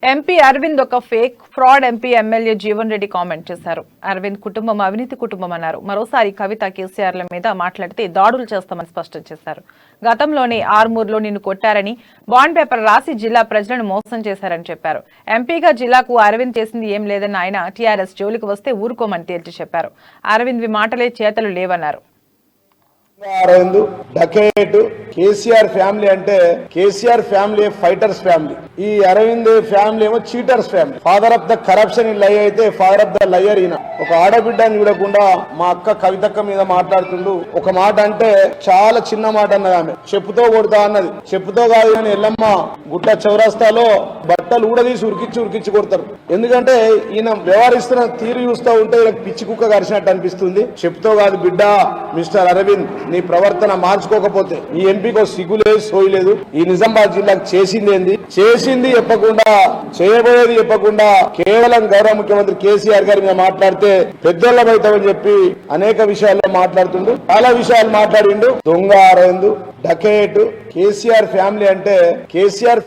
MP Arvind ఒక fake fraud MP MLA Jeevan Reddy comment చేశారు. అరవింద్ కుటుంబం అవినీతి కుటుంబం అన్నారు. మరోసారి కవిత కేసీఆర్ల మీద మాట్లాడితే దాడులు చేస్తామని స్పష్టం చేశారు. గతంలోనే ఆర్మూర్లో నిన్ను కొట్టారని బాండ్ పేపర్ రాసి జిల్లా ప్రజలను మోసం చేశారని చెప్పారు. ఎంపీగా జిల్లాకు అరవింద్ చేసింది ఏం లేదన్న ఆయన టీఆర్ఎస్ జోలికి వస్తే ఊరుకోమని తేల్చి చెప్పారు. అరవింద్ మాటలే చేతలు లేవన్నారు. అరవింద్ డకేట్ కేసీఆర్ ఫ్యామిలీ అంటే కేసీఆర్ ఫ్యామిలీ ఫైటర్స్ ఫ్యామిలీ. ఈ అరవింద్ ఫ్యామిలీ ఏమో cheaters family. Father of the corruption లై అయితే ఫాదర్ ఆఫ్ ద లయర్ ఈయన. ఒక ఆడబిడ్డని చూడకుండా మా అక్క కవితక్క మీద మాట్లాడుతుండు. ఒక మాట అంటే చాలా చిన్న మాట అన్నది. ఆమె చెప్పుతో కొడతా అన్నది. చెప్పుతో కాదు కానీ ఎల్లమ్మ గుట్ట చౌరస్తాలో బట్టలు ఊడదీసి ఉరికిచ్చి కొడతారు. ఎందుకంటే ఈయన వ్యవహరిస్తున్న తీరు చూస్తూ ఉంటే ఈయనకు పిచ్చి కుక్క కరిచినట్టు అనిపిస్తుంది. చెప్పుతో కాదు బిడ్డ, మిస్టర్ అరవింద్ నీ ప్రవర్తన మార్చుకోకపోతే ఈ ఎంపీకి సిగ్గులేదు సోయలేదు. ఈ నిజామాబాద్ జిల్లాకు చేసింది చెప్పకుండా, చేయబోయేది చెప్పకుండా కేవలం గౌరవ ముఖ్యమంత్రి కేసీఆర్ గారి మీద మాట్లాడితే పెద్దోళ్ళమైతామని చెప్పి అనేక విషయాల్లో మాట్లాడుతుండు. చాలా విషయాలు మాట్లాడిండు. దొంగ అరవింద్ డకేట్. కేసీఆర్ ఫ్యామిలీ అంటే కేసీఆర్